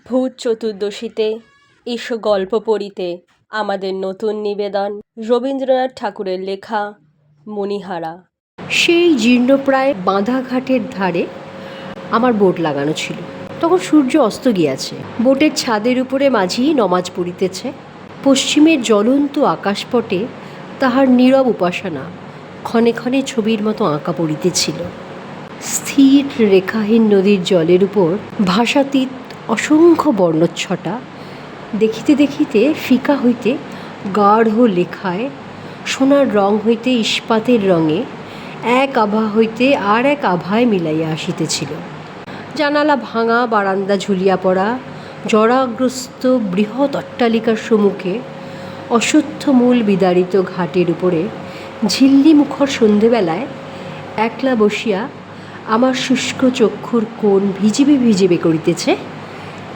ভূত চতুর্দশীতে এসো গল্প পড়িতে আমাদের নতুন নিবেদন রবীন্দ্রনাথ ঠাকুরের লেখা মণিহারা। সেই জীর্ণপ্রায় বাঁধা ঘাটের ধারে আমার বোট লাগানো ছিল। তখন সূর্য অস্ত গিয়াছে। বোটের ছাদের উপরে মাঝি নমাজ পড়িতেছে। পশ্চিমের জ্বলন্ত আকাশপটে তাহার নীরব উপাসনা ক্ষণে ক্ষণে ছবির মতো আঁকা পড়িতেছিল। স্থির রেখাহীন নদীর জলের উপর ভাষাতীত অসংখ্য বর্ণচ্ছটা দেখিতে দেখিতে ফিকা হইতে গাঢ় লেখায়, সোনার রং হইতে ইস্পাতের রঙে, এক আভা হইতে আর এক আভায় মিলাইয়া আসিতেছিল। জানালা ভাঙা, বারান্দা ঝুলিয়া পড়া, জরাগ্রস্ত বৃহৎ অট্টালিকার সম্মুখে অশ্বত্থমূল বিদারিত ঘাটের উপরে ঝিল্লি মুখর সন্ধেবেলায় একলা বসিয়া আমার শুষ্ক চক্ষুর কোণ ভিজিবে ভিজিবে করিতেছে।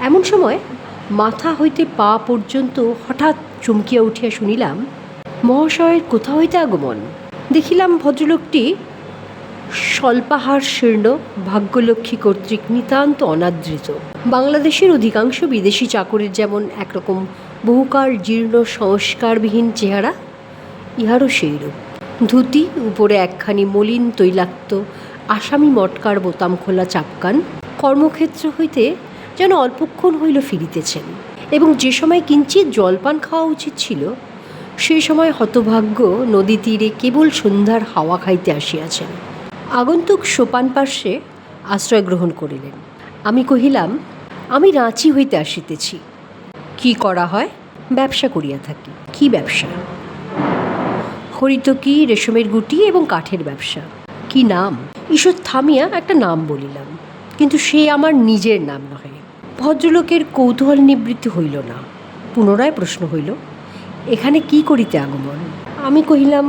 এমন সময় মাথা হইতে পা পর্যন্ত হঠাৎ চমকিয়া উঠিয়া শুনিলাম মহাশয়ের কোথা হইতে আগমন। দেখিলাম ভদ্রলোকটি স্বল্পাহার শীর্ণ, ভাগ্যলক্ষ্মী কর্তৃক নিতান্ত অনাদৃত। বাংলাদেশের অধিকাংশ বিদেশি চাকরের যেমন একরকম বহুকাল জীর্ণ সংস্কারবিহীন চেহারা, ইহারও সেইরূপ। ধুতি, উপরে একখানি মলিন তৈলাক্ত আসামি মটকার বোতাম খোলা চাপকান। কর্মক্ষেত্র হইতে যেন অল্পক্ষণ হইল ফিরিতেছেন, এবং যে সময় কিঞ্চিৎ জলপান খাওয়া উচিত ছিল সেই সময় হতভাগ্য নদী তীরে কেবল সন্ধ্যার হাওয়া খাইতে আসিয়াছেন। আগন্তুক সোপান পার্শ্বে আশ্রয় গ্রহণ করিলেন। আমি কহিলাম, আমি রাঁচি হইতে আসিতেছি। কি করা হয়? ব্যবসা করিয়া থাকি। কি ব্যবসা? হরিতকি, রেশমের গুটি এবং কাঠের ব্যবসা। কি নাম? ঈশ্বর থামিয়া একটা নাম বলিলাম, কিন্তু সে আমার নিজের নাম নহে। ভদ্রলোকের কৌতূহল নিবৃত্তি হইল না। পুনরায় প্রশ্ন হইল, এখানে কি করিতে আগমন? আমি কহিলাম,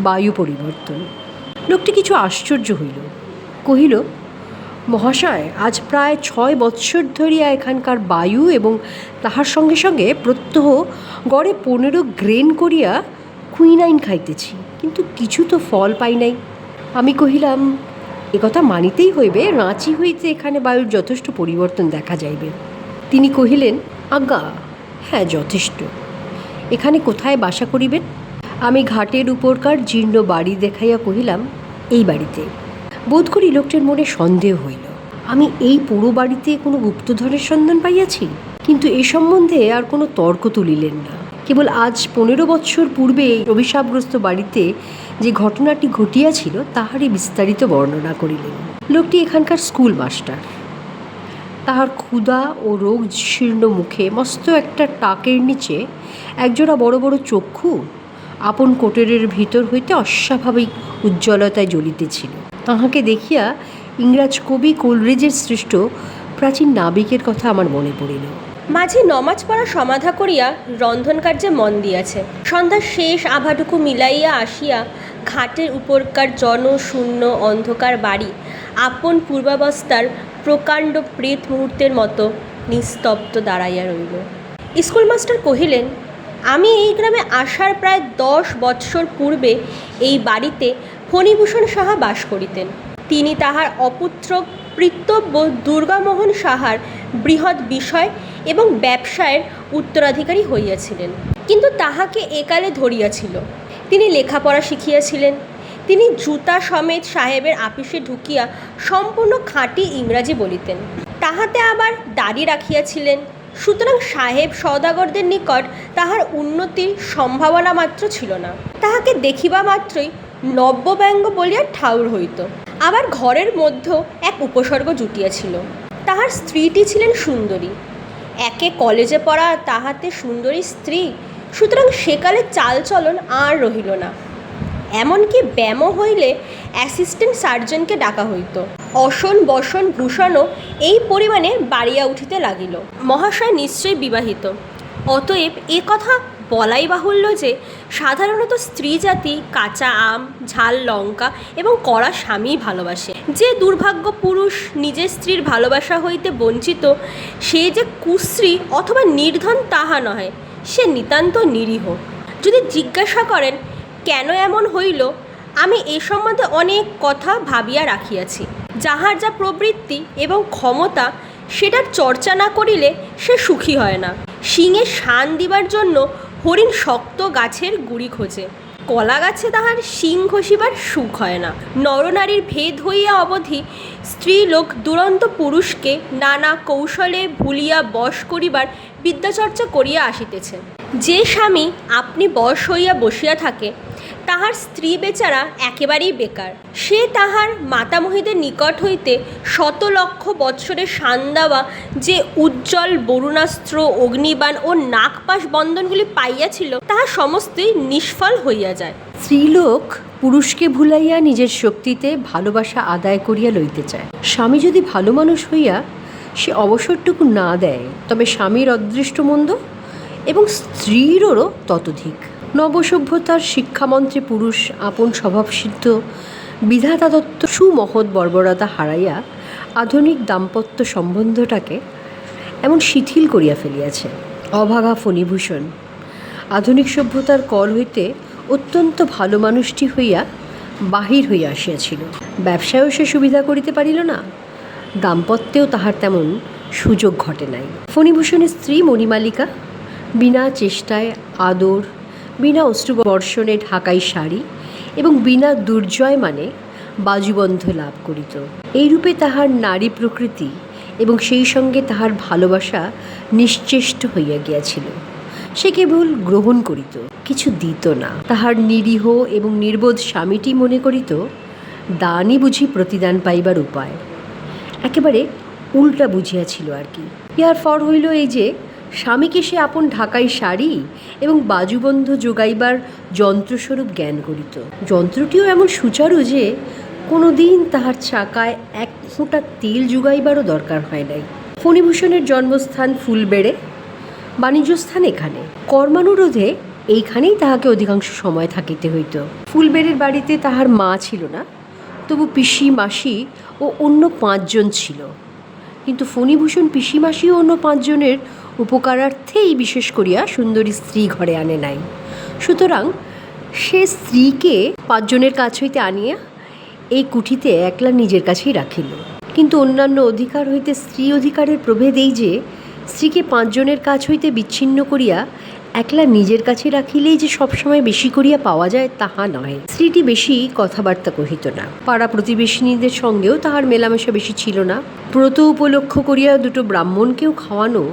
বায়ু পরিবর্তন। লোকটি কিছু আশ্চর্য হইল। কহিল, মহাশয়, আজ প্রায় 6 বৎসর ধরিয়া এখানকার বায়ু এবং তাহার সঙ্গে সঙ্গে প্রত্যহ গড়ে 15 গ্রেন করিয়া কুইনাইন খাইতেছি, কিন্তু কিছু তো ফল পাই নাই। আমি কহিলাম, একথা মানিতেই হইবে, রাঁচি হইতে এখানে বায়ুর যথেষ্ট পরিবর্তন দেখা যাইবে। তিনি কহিলেন, আজ্ঞা হ্যাঁ, যথেষ্ট। এখানে কোথায় বাসা করিবেন? আমি ঘাটের উপরকার জীর্ণ বাড়ি দেখাইয়া কহিলাম, এই বাড়িতে। বোধ করি লোকটির মনে সন্দেহ হইল। আমি এই পুরো বাড়িতে কোনো গুপ্তধনের সন্ধান পাইয়াছি। কিন্তু এ সম্বন্ধে আর কোনো তর্ক তুলিলেন না। কেবল আজ 15 বৎসর পূর্বে এই অভিশাপগ্রস্ত বাড়িতে যে ঘটনাটি ঘটিয়াছিল তাহারই বিস্তারিত বর্ণনা করিলেন। লোকটি এখানকার স্কুল মাস্টার। তাহার ক্ষুধা ও রোগ শীর্ণ মুখে মস্ত একটা টাকের নিচে একজোড়া বড় বড় চক্ষু আপন কোটরের ভিতর হইতে অস্বাভাবিক উজ্জ্বলতায় জ্বলিতেছিল। তাহাকে দেখিয়া ইংরাজ কবি কোলরিজের সৃষ্ট প্রাচীন নাবিকের কথা আমার মনে পড়িল। মাঝে নমাজ পড়া সমাধা করিয়া রন্ধন কার্যে মন দিয়াছে। সন্ধ্যার শেষ আভাটুকু মিলাইয়া আসিয়া ঘাটের উপরকার জনশূন্য অন্ধকার বাড়ি আপন পূর্বাবস্থার প্রকাণ্ড প্রেত মুহূর্তের মতো নিস্তব্ধ দাঁড়াইয়া রইল। স্কুলমাস্টার কহিলেন, আমি এই গ্রামে আসার প্রায় 10 বৎসর পূর্বে এই বাড়িতে ফণিভূষণ সাহা বাস করিতেন। তিনি তাহার অপুত্র পিতৃব্য দুর্গামোহন সাহার বৃহৎ বিষয় এবং ব্যবসায়ের উত্তরাধিকারী হইয়াছিলেন, কিন্তু তাহাকে একালে ধরিয়াছিল। তিনি লেখাপড়া শিখিয়াছিলেন। তিনি জুতা সমেত সাহেবের আপিসে ঢুকিয়া সম্পূর্ণ খাঁটি ইংরাজি বলিতেন। তাহাতে আবার দাড়ি রাখিয়াছিলেন। সুতরাং সাহেব সওদাগরদের নিকট তাহার উন্নতির সম্ভাবনা মাত্র ছিল না। তাহাকে দেখিবা মাত্রই নব্যব্যঙ্গ বলিয়া ঠাউর হইত। আবার ঘরের মধ্যেও এক উপসর্গ জুটিয়াছিল। তাহার স্ত্রীটি ছিলেন সুন্দরী। একে কলেজে পড়া, তাহাতে সুন্দরী স্ত্রী, সুতরাং সেকালে চালচলন আর রহিল না। এমনকি ব্যামো হইলে অ্যাসিস্ট্যান্ট সার্জনকে ডাকা হইত। অসন বসন ভূষণও এই পরিমাণে বাড়িয়া উঠিতে লাগিল। মহাশয় নিশ্চয়ই বিবাহিত। অতএব এ কথা বলাই বাহুল্য যে সাধারণত স্ত্রী জাতি কাঁচা আম, ঝাল লঙ্কা এবং কড়া স্বামী ভালোবাসে। যে দুর্ভাগ্য পুরুষ নিজের স্ত্রীর ভালোবাসা হইতে বঞ্চিত, সে যে কুশ্রী অথবা নির্ধন তাহা নহে, সে নিতান্ত নিরীহ। যদি জিজ্ঞাসা করেন কেন এমন হইল, আমি এ সম্বন্ধে অনেক কথা ভাবিয়া রাখিয়াছি। যাহার যা প্রবৃত্তি এবং ক্ষমতা সেটার চর্চা না করিলে সে সুখী হয় না। শিঙে শান দিবার জন্য হরিণ শক্ত গাছের গুড়ি খোঁজে, কলা গাছে তাহার শিং ঘষিবার সুখ হয় না। নরনারীর ভেদ হইয়া অবধি স্ত্রীলোক দুরন্ত পুরুষকে নানা কৌশলে ভুলিয়া বশ করিবার বিদ্যাচর্চা করিয়া আসিতেছে। যে স্বামী আপনি বশ হইয়া বসিয়া থাকে, তাহার স্ত্রী বেচারা একেবারেই বেকার। সে তাহার মাতামহীদের নিকট হইতে শত লক্ষ বৎসরের শান দেওয়া যে উজ্জ্বল বরুণাস্ত্র, অগ্নিবাণ ও নাগপাশ বন্ধনগুলি পাইয়াছিল, তাহা সমস্তই নিষ্ফল হইয়া যায়। স্ত্রীলোক পুরুষকে ভুলাইয়া নিজের শক্তিতে ভালোবাসা আদায় করিয়া লইতে চায়। স্বামী যদি ভালো মানুষ হইয়া সে অবসরটুকু না দেয়, তবে স্বামীর অদৃষ্টমন্দ এবং স্ত্রীরও ততোধিক। নবসভ্যতার শিক্ষামন্ত্রে পুরুষ আপন স্বভাবসিদ্ধ বিধাতা দত্ত সুমহৎ বর্বরতা হারাইয়া আধুনিক দাম্পত্য সম্বন্ধটাকে এমন শিথিল করিয়া ফেলিয়াছে। অভাগা ফণিভূষণ আধুনিক সভ্যতার কল হইতে অত্যন্ত ভালো মানুষটি হইয়া বাহির হইয়া আসিয়াছিল। ব্যবসায়ও সে সুবিধা করিতে পারিল না, দাম্পত্যেও তাহার তেমন সুযোগ ঘটে নাই। ফণিভূষণের স্ত্রী মণিমালিকা বিনা চেষ্টায় আদর, বিনা অশ্রুবর্ষণে ঢাকাই শাড়ি এবং বিনা দুর্জয় মানে বাজুবন্ধ লাভ করিত। এইরূপে তাহার নারী প্রকৃতি এবং সেই সঙ্গে তাহার ভালোবাসা নিশ্চেষ্ট হইয়া গিয়াছিল। সে কেবল গ্রহণ করিত, কিছু দিত না। তাহার নিরীহ এবং নির্বোধ স্বামীটি মনে করিত দানই বুঝি প্রতিদান পাইবার উপায়। একেবারে উল্টা বুঝিয়াছিল আর কি। ইহার ফল হইল এই যে স্বামীকে সে আপন ঢাকাই শাড়ি এবং বাজুবন্ধ যোগাইবার যন্ত্রস্বরূপ জ্ঞান করিত। যন্ত্রটিও এমন সুচারু যে কোনো দিন তাহার চাকায় এক ফোঁটা তেল যোগাইবারও দরকার হয় নাই। ফণিভূষণের জন্মস্থান ফুলবেড়ে, বাণিজ্যস্থান এখানে। কর্মানুরোধে এইখানেই তাহাকে অধিকাংশ সময় থাকিতে হইত। ফুলবেড়ের বাড়িতে তাহার মা ছিল না, তবু পিসি, মাসি ও অন্য 5 জন ছিল। কিন্তু ফণিভূষণ পিসি, মাসি ও অন্য 5 জনের উপকারার্থেই বিশেষ করিয়া সুন্দরী স্ত্রী ঘরে আনে নাই। সুতরাং সে স্ত্রীকে 5 জনের কাছ হইতে আনিয়া এই কুঠিতে একলা নিজের কাছেই রাখিল। কিন্তু অন্যান্য অধিকার হইতে স্ত্রী অধিকারের প্রভেদ এই যে স্ত্রীকে 5 জনের কাছ হইতে বিচ্ছিন্ন করিয়া একলা নিজের কাছে রাখিলেই যে সবসময় বেশি করিয়া পাওয়া যায় তাহা নয়। স্ত্রীটি বেশি কথাবার্তা কহিত না, পাড়া প্রতিবেশিনীদের সঙ্গেও তাহার মেলামেশা বেশি ছিল না। ব্রত উপলক্ষ করিয়া 2 ব্রাহ্মণকেও খাওয়ানো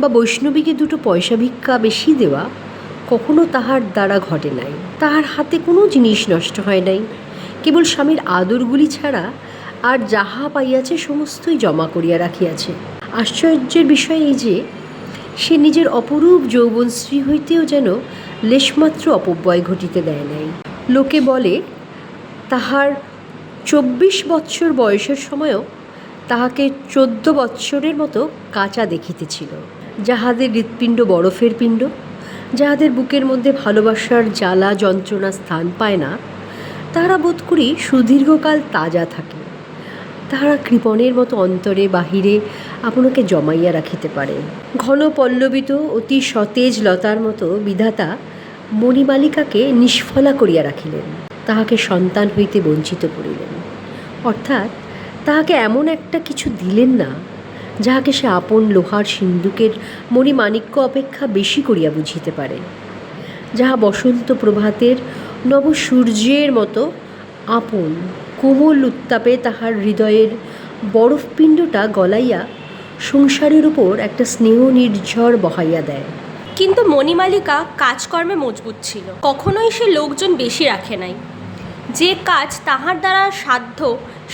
বা বৈষ্ণবীকে 2 পয়সা ভিক্ষা বেশি দেওয়া কখনো তাহার দ্বারা ঘটে নাই। তাহার হাতে কোনো জিনিস নষ্ট হয় নাই, কেবল স্বামীর আদরগুলি ছাড়া আর যাহা পাইয়াছে সমস্তই জমা করিয়া রাখিয়াছে। আশ্চর্যের বিষয় এই যে সে নিজের অপরূপ যৌবনশ্রী হইতেও যেন লেশমাত্র অপব্যয় ঘটিতে দেয় নাই। লোকে বলে তাহার 24 বৎসর বয়সের সময়ও তাহাকে 14 বৎসরের মতো কাঁচা দেখিতেছিল। যাহাদের হৃৎপিণ্ড বরফের পিণ্ড, যাহাদের বুকের মধ্যে ভালোবাসার জ্বালা যন্ত্রণা স্থান পায় না, তাহারা বোধ করি সুদীর্ঘকাল তাজা থাকে। তাহারা কৃপণের মতো অন্তরে বাহিরে আপনাকে জমাইয়া রাখিতে পারে। ঘন পল্লবিত অতি সতেজ লতার মতো বিধাতা মণিমালিকাকে নিষ্ফলা করিয়া রাখিলেন, তাহাকে সন্তান হইতে বঞ্চিত করিলেন। অর্থাৎ তাহাকে এমন একটা কিছু দিলেন না যাহাকে সে আপন লোহার সিন্দুকের মণিমাণিক্য অপেক্ষা বেশি করিয়া বুঝিতে পারে, যাহা বসন্ত প্রভাতের নব সূর্যের মতো আপন কোমল উত্তাপে তাহার হৃদয়ের বরফপিণ্ডটা গলাইয়া সংসারের উপর একটা স্নেহ নির্ঝর বহাইয়া দেয়। কিন্তু মণিমালিকা কাজকর্মে মজবুত ছিল, কখনোই সে লোকজন বেশি রাখে নাই। যে কাজ তাহার দ্বারা সাধ্য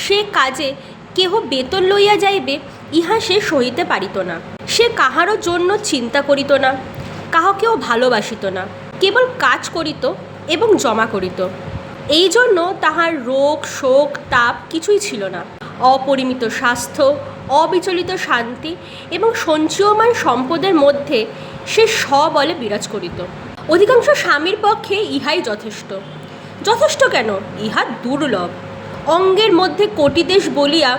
সে কাজে কেহ বেতন লইয়া যাইবে ইহা সে সহিতে পারিত না। সে কাহারও জন্য চিন্তা করিত না, কাহাকেও ভালোবাসিত না, কেবল কাজ করিত এবং জমা করিত। এই জন্য তাহার রোগ শোক তাপ কিছুই ছিল না। অপরিমিত স্বাস্থ্য, অবিচলিত শান্তি এবং সঞ্চয়মান সম্পদের মধ্যে সে সবলে বিরাজ করিত। অধিকাংশ স্বামীর পক্ষে ইহাই যথেষ্ট। যথেষ্ট কেন, ইহা দুর্লভ। অঙ্গের মধ্যে কোটিদেশ বলিয়া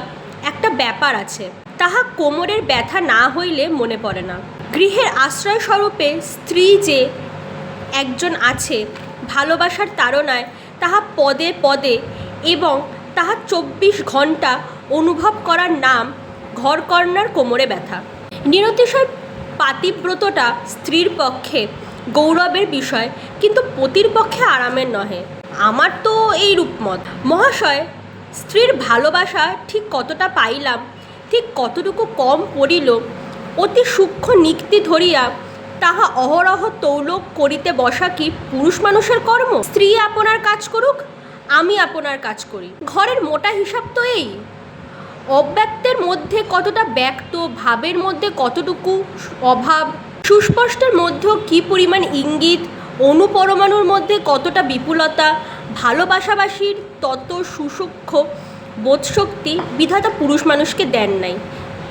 একটা ব্যাপার আছে, তাহা কোমরের ব্যথা না হইলে মনে পড়ে না। গৃহের আশ্রয়স্বরূপে স্ত্রী যে একজন আছে, ভালোবাসার তাড়নায় তাহা পদে পদে এবং তাহা 24 ঘণ্টা অনুভব করার নাম ঘরকন্নার কোমরে ব্যথা। নিরতিশয় পাতিব্রতটা স্ত্রীর পক্ষে গৌরবের বিষয়, কিন্তু পতির পক্ষে আরামের নহে। আমার তো এই রূপমত। মহাশয়, স্ত্রীর ভালোবাসা ঠিক কতটা পাইলাম, ঠিক কতটুকু কম পড়িল, অতি সূক্ষ্ম নিক্তি ধরিয়া তাহা অহরহ তৌল করিতে বসা কি পুরুষ মানুষের কর্ম? স্ত্রী আপনার কাজ করুক, আমি আপনার কাজ করি। ঘরের মোটা হিসাব তো এই। অব্যক্তের মধ্যে কতটা ব্যক্ত, ভাবের মধ্যে কতটুকু অভাব, সুস্পষ্টের মধ্যেও কী পরিমাণ ইঙ্গিত, অনুপরমাণুর মধ্যে কতটা বিপুলতা, ভালোবাসাবাসীর তত সুসূক্ষ্ম বোধশক্তি বিধাতা পুরুষ মানুষকে দেন নাই,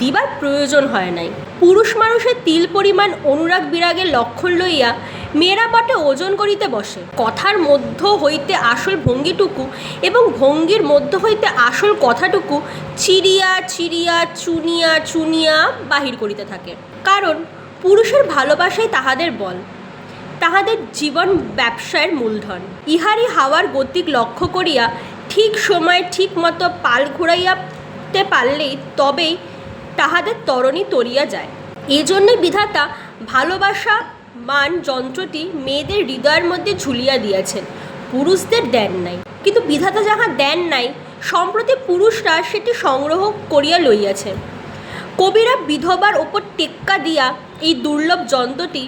দিবার প্রয়োজন হয় নাই। পুরুষ মানুষের তিল পরিমাণ অনুরাগ বিরাগের লক্ষণ লইয়া মেয়েরা বটে ওজন করিতে বসে। কথার মধ্য হইতে আসল ভঙ্গিটুকু এবং ভঙ্গির মধ্য হইতে আসল কথাটুকু চিরিয়া চিরিয়া চুনিয়া চুনিয়া বাহির করিতে থাকে। কারণ পুরুষের ভালোবাসাই তাহাদের বল, তাহাদের জীবন ব্যবসায়ের মূলধন। ইহারই হাওয়ার গতিক লক্ষ্য করিয়া ঠিক সময়ে ঠিক মতো পাল ঘুরাইয়াতে পারলেই তবেই তাহাদের তরণী তরিয়া যায়। এজন্যই বিধাতা ভালোবাসা মান যন্ত্রটি মেয়েদের হৃদয়ের মধ্যে ঝুলিয়া দিয়েছেন, পুরুষদের দেন নাই। কিন্তু বিধাতা যাহা দেন নাই, সম্প্রতি পুরুষরা সেটি সংগ্রহ করিয়া লইয়াছে। কবিরা বিধবার ওপর টেক্কা দিয়া এই দুর্লভ যন্ত্রটি,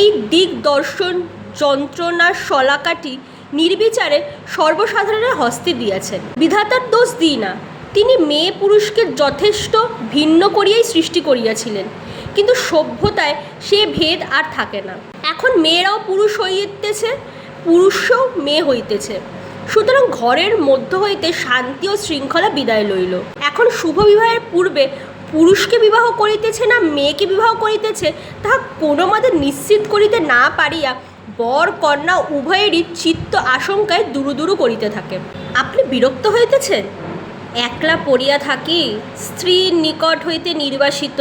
এই দিগদর্শন যন্ত্রণার শলাকাটি নির্বিচারে সর্বসাধারণের হস্তে দিয়েছেন। বিধাতার দোষ দিই না, তিনি মেয়ে পুরুষকে যথেষ্ট ভিন্ন করিয়াই সৃষ্টি করিয়াছিলেন, কিন্তু সভ্যতায় সে ভেদ আর থাকে না। এখন মেয়েরাও পুরুষ হইতেছে, পুরুষও মেয়ে হইতেছে। সুতরাং ঘরের মধ্য হইতে শান্তি ও শৃঙ্খলা বিদায় লইল। এখন শুভ বিবাহের পূর্বে পুরুষকে বিবাহ করিতেছে না মেয়েকে বিবাহ করিতেছে, তাহা কোনো মতে নিশ্চিত করিতে না পারিয়া বর কন্যা উভয়েরই চিত্ত আশঙ্কায় দুরু দুরু করিতে থাকে। আপনি বিরক্ত হইতেছেন? একলা পড়িয়া থাকি, স্ত্রীর নিকট হইতে নির্বাসিত,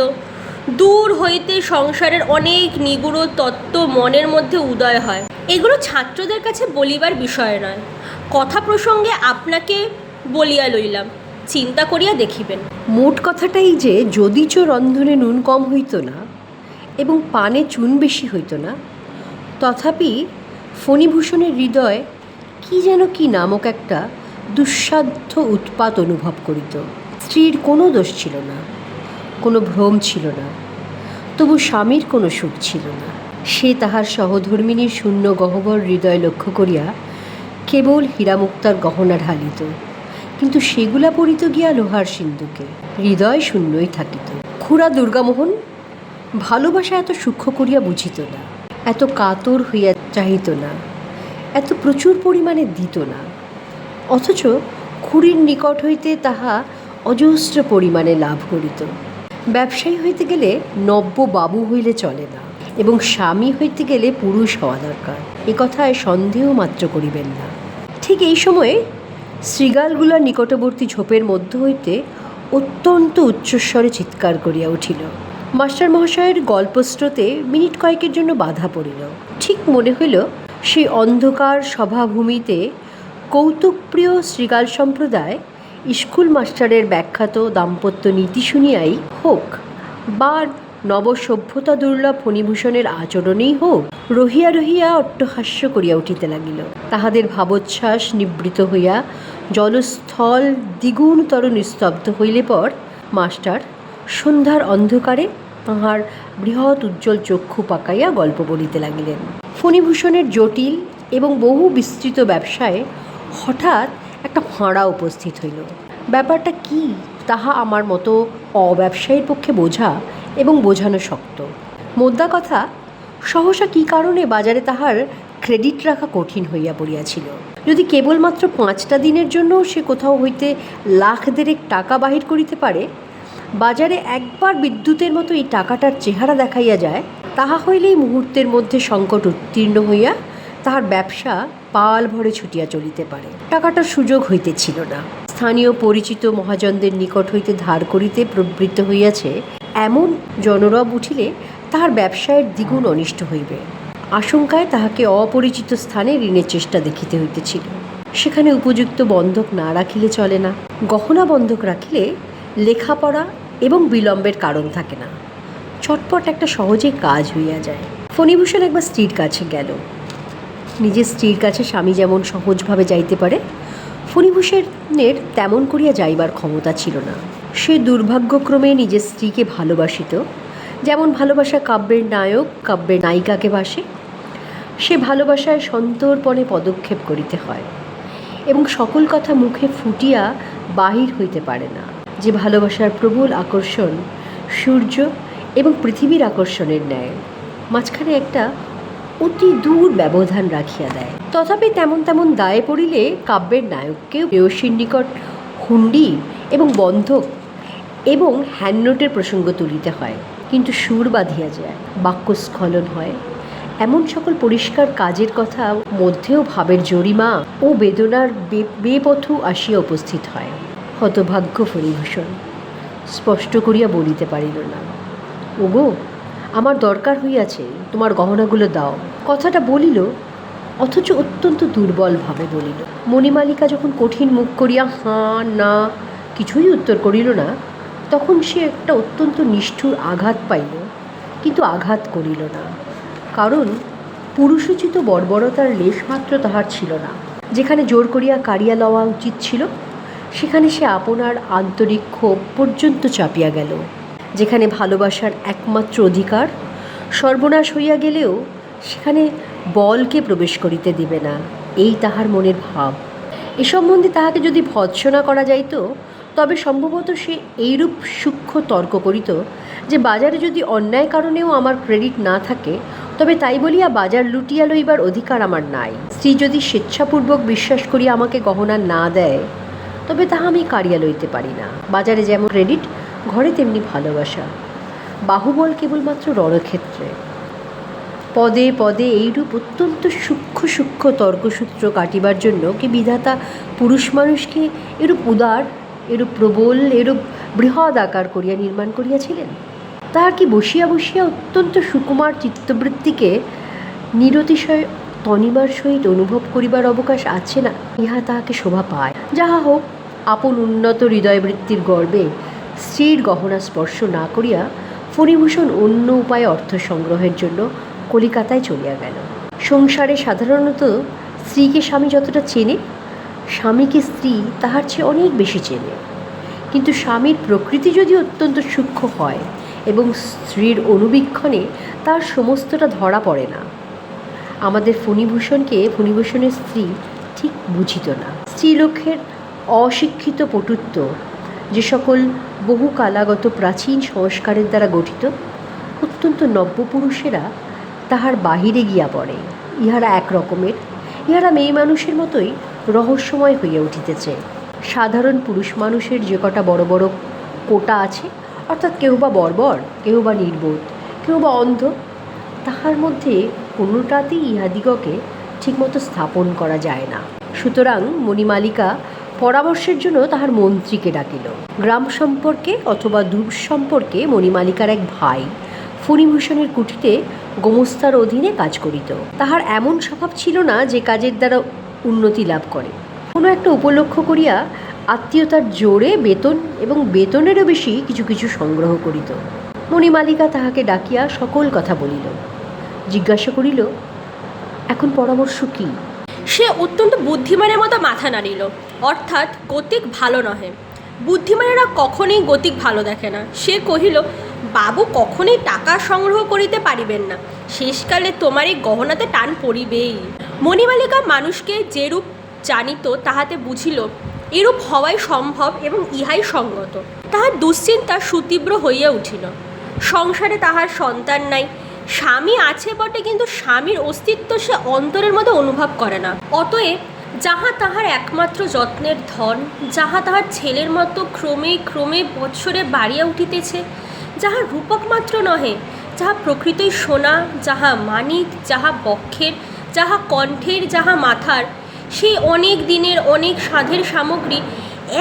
দূর হইতে সংসারের অনেক নিগূঢ় তত্ত্ব মনের মধ্যে উদয় হয়। এগুলো ছাত্রদের কাছে বলিবার বিষয় নয়। কথা প্রসঙ্গে আপনাকে বলিয়া লইলাম, চিন্তা করিয়া দেখিবেন। মোট কথাটাই যে যদিচ রন্ধনে নুন কম হইত না এবং পানে চুন বেশি হইত না, তথাপি ফণিভূষণের হৃদয় কি যেন কি নামক একটা দুঃসাধ্য উৎপাত অনুভব করিত। স্ত্রীর কোনো দোষ ছিল না, কোনো ভ্রম ছিল না, তবু স্বামীর কোনো সুখ ছিল না। সে তাহার সহধর্মিণীর শূন্য গহ্বর হৃদয় লক্ষ্য করিয়া কেবল হীরামুক্তার গহনা ঢালিত, কিন্তু সেগুলা পড়িত গিয়া লোহার সিন্ধুকে। হৃদয় শূন্যই থাকিত। খুড়া দুর্গামোহন ভালোবাসা এত সূক্ষ্ম করিয়া বুঝিত না, এত কাতর হইয়া চাহিত না, এত প্রচুর পরিমাণে দিত না। অথচ খুড়ির নিকট হইতে তাহা অজস্র পরিমাণে লাভ করিত। ব্যবসায়ী হইতে গেলে নব্য বাবু হইলে চলে না, এবং স্বামী হইতে গেলে পুরুষ হওয়া দরকার, এ কথায় সন্দেহ মাত্র করিবেন না। ঠিক এই সময়ে শৃগালগুলার নিকটবর্তী ঝোপের মধ্য হইতে অত্যন্ত উচ্চস্বরে চিৎকার করিয়া উঠিল। মাস্টার মহাশয়ের গল্পস্রোতে মিনিট কয়েকের জন্য বাধা পড়িল। ঠিক মনে হইল সেই অন্ধকার সভাভূমিতে কৌতুকপ্রিয় শৃগাল সম্প্রদায় স্কুল মাস্টারের ব্যাখ্যাত দাম্পত্য নীতি শুনিয়াই হোক, বা নবসভ্যতা দুর্লভ ফণিভূষণের আচরণেই হোক, রহিয়া রহিয়া অট্টহাস্য করিয়া উঠিতে লাগিল। তাহাদের ভাবোচ্ছ্বাস নিবৃত হইয়া জলস্থল দ্বিগুণতর নিস্তব্ধ হইলে পর মাস্টার সন্ধ্যার অন্ধকারে তাহার বৃহৎ উজ্জ্বল চক্ষু পাকাইয়া গল্প বলিতে লাগিলেন। ফণিভূষণের জটিল এবং বহু বিস্তৃত ব্যবসায়ে হঠাৎ একটা ফাঁড়া উপস্থিত হইল। ব্যাপারটা কি তাহা আমার মতো অব্যবসায়ীর পক্ষে বোঝা এবং বোঝানো শক্ত। মোদ্দা কথা, সহসা কী কারণে বাজারে তাহার ক্রেডিট রাখা কঠিন হইয়া পড়িয়াছিল। যদি কেবলমাত্র 5টা দিনের জন্য সে কোথাও হইতে লাখ দেড়েক টাকা বাহির করিতে পারে, বাজারে একবার বিদ্যুতের মতো এই টাকাটার চেহারা দেখাইয়া যায়, তাহা হইলেই মুহূর্তের মধ্যে সংকট উত্তীর্ণ হইয়া তাহার ব্যবসা পাল ভরে ছুটিয়া চলিতে পারে। টাকাটার সুযোগ হইতেছিল না। স্থানীয় পরিচিত মহাজনদের নিকট হইতে ধার করিতে প্রবৃত্ত হইয়াছে এমন জনরব উঠিলে তাহার ব্যবসায়ের দ্বিগুণ অনিষ্ট হইবে। আশঙ্কায় তাহাকে অপরিচিত স্থানে ঋণের চেষ্টা দেখিতে হইতেছিল। সেখানে উপযুক্ত বন্ধক না রাখিলে চলে না। গহনা বন্ধক রাখিলে লেখাপড়া এবং বিলম্বের কারণ থাকে না। চটপট একটা সহজে কাজ হইয়া যায়। ফণিভূষণ একবার স্ত্রীর কাছে গেল। নিজের স্ত্রীর কাছে স্বামী যেমন সহজভাবে যাইতে পারে, ফণিভূষণের তেমন করিয়া যাইবার ক্ষমতা ছিল না। সে দুর্ভাগ্যক্রমে নিজের স্ত্রীকে ভালোবাসিত, যেমন ভালোবাসা কাব্যের নায়ক কাব্যের নায়িকাকে বাসে। সে ভালোবাসায় সন্তর্পণে পদক্ষেপ করিতে হয় এবং সকল কথা মুখে ফুটিয়া বাহির হইতে পারে না। যে ভালোবাসার প্রবল আকর্ষণ সূর্য এবং পৃথিবীর আকর্ষণের ন্যায় মাঝখানে একটা অতি দূর ব্যবধান রাখিয়া দেয়। তথাপি তেমন তেমন দায়ে পড়িলে কাব্যের নায়ককেও প্রেয়সীর নিকট হুন্ডি এবং বন্ধক এবং হ্যান্ডনোটের প্রসঙ্গ তুলিতে হয়, কিন্তু সুর বাঁধিয়া যায়, বাক্যস্খলন হয়। এমন সকল পরিষ্কার কাজের কথা মধ্যেও ভাবের জরিমা ও বেদনার বেপথু আসিয়া উপস্থিত হয়। হতভাগ্য ফণিভূষণ স্পষ্ট করিয়া বলিতে পারিল না, ওগো আমার দরকার হইয়াছে, তোমার গহনাগুলো দাও। কথাটা বলিল, অথচ অত্যন্ত দুর্বলভাবে বলিল। মণিমালিকা যখন কঠিন মুখ করিয়া হাঁ না কিছুই উত্তর করিল না, তখন সে একটা অত্যন্ত নিষ্ঠুর আঘাত পাইল, কিন্তু আঘাত করিল না, কারণ পুরুষোচিত বর্বরতার লেশমাত্র তাহার ছিল না। যেখানে জোর করিয়া কাড়িয়া লওয়া উচিত ছিল, সেখানে সে আপনার আন্তরিক ক্ষোভ পর্যন্ত চাপিয়া গেল। যেখানে ভালোবাসার একমাত্র অধিকার সর্বনাশ হইয়া গেলেও সেখানে বলকে প্রবেশ করিতে দিবে না, এই তাহার মনের ভাব। এ সম্বন্ধে তাহাকে যদি ভৎসনা করা যাইত, তবে সম্ভবত সে এইরূপ সূক্ষ্ম তর্ক করিত যে বাজারে যদি অন্যায় কারণেও আমার ক্রেডিট না থাকে, তবে তাই বলিয়া বাজার লুটিয়া লইবার অধিকার আমার নাই। স্ত্রী যদি স্বেচ্ছাপূর্বক বিশ্বাস করিয়া আমাকে গহনা না দেয়, তবে তাহা আমি কাড়িয়া লইতে পারি না। বাজারে যেমন ক্রেডিট, ঘরে তেমনি ভালোবাসা। বাহুবল কেবলমাত্র রণক্ষেত্রে। পদে পদে এইরূপ অত্যন্ত সূক্ষ্ম সূক্ষ্ম তর্কসূত্র কাটিবার জন্য কি বিধাতা পুরুষ মানুষকে এরূপ উদার, এরূপ প্রবল, এরূপ বৃহৎ আকার করিয়া নির্মাণ করিয়াছিলেন? তাহার কি বসিয়া বসিয়া অত্যন্ত সুকুমার চিত্তবৃত্তিকে নিরতিশয় তনিমার সহিত অনুভব করিবার অবকাশ আছে না? ইহা তাহাকে শোভা পায়। যাহা হোক, আপন উন্নত হৃদয়বৃত্তির গর্বে স্ত্রীর গহনা স্পর্শ না করিয়া ফণিভূষণ অন্য উপায়ে অর্থ সংগ্রহের জন্য কলিকাতায় চলিয়া গেল। সংসারে সাধারণত স্ত্রীকে স্বামী যতটা চেনে, স্বামীকে স্ত্রী তাহার চেয়ে অনেক বেশি চেনে। কিন্তু স্বামীর প্রকৃতি যদি অত্যন্ত সূক্ষ্ম হয় এবং স্ত্রীর অনুবীক্ষণে তার সমস্তটা ধরা পড়ে না। আমাদের ফণিভূষণকে ফণিভূষণের স্ত্রী ঠিক বুঝিত না। স্ত্রীলোকের অশিক্ষিত পটুত্ব যে সকল বহু কালাগত প্রাচীন সংস্কারের দ্বারা গঠিত, অত্যন্ত নব্যপুরুষেরা তাহার বাহিরে গিয়া পড়ে। ইহারা একরকমের, ইহারা মেয়ে মানুষের মতোই রহস্যময় হইয়া উঠিতেছে। সাধারণ পুরুষ মানুষের যে কটা বড় বড় কোটা আছে, অর্থাৎ কেউ বা বর্বর, কেউ বা নির্বোধ, কেউ বা অন্ধ, তাহার মধ্যে কোনোটাতেই ইহাদিগকে ঠিকমতো স্থাপন করা যায় না। সুতরাং মণিমালিকা পরামর্শের জন্য তাহার মন্ত্রীকে ডাকিল। গ্রাম সম্পর্কে অথবা দূর সম্পর্কে মণিমালিকার এক ভাই ফণিভূষণের কুঠিতে গোমস্তার অধীনে কাজ করিত। তাহার এমন স্বভাব ছিল না যে কাজের দ্বারা উন্নতি লাভ করে। কোনো একটা উপলক্ষ করিয়া আত্মীয়তার জোরে বেতন এবং বেতনেরও বেশি কিছু কিছু সংগ্রহ করিত। মণিমালিকা তাহাকে ডাকিয়া সকল কথা বলিল। জিজ্ঞাসা করিল, এখন পরামর্শ কী? সে অত্যন্ত বুদ্ধিমানের মতো মাথা নাড়িল, অর্থাৎ গতিক ভালো নহে। বুদ্ধিমানেরা কখনোই গতিক ভালো দেখে না। সে কহিল, বাবু কখনোই টাকা সংগ্রহ করিতে পারিবেন না, শেষকালে তোমার এই গহনাতে টান পড়িবেই। মণিমালিকা মানুষকে যেরূপ জানিত তাহাতে বুঝিল এরূপ হওয়াই সম্ভব এবং ইহাই সঙ্গত। তাহার দুশ্চিন্তা সুতীব্র হইয়া উঠিল। সংসারে তাহার সন্তান নাই, স্বামী আছে বটে, কিন্তু স্বামীর অস্তিত্ব সে অন্তরের মধ্যে অনুভব করে না। অতএব যাহা তাহার একমাত্র যত্নের ধন, যাহা তাহার ছেলের মতো ক্রমে ক্রমে বৎসরে বাড়িয়া উঠিতেছে, যাহা রূপক মাত্র নহে, যাহা প্রকৃতই সোনা, যাহা মানিক, যাহা বক্ষের, যাহা কণ্ঠের, যাহা মাথার, সেই অনেক দিনের অনেক সাধের সামগ্রী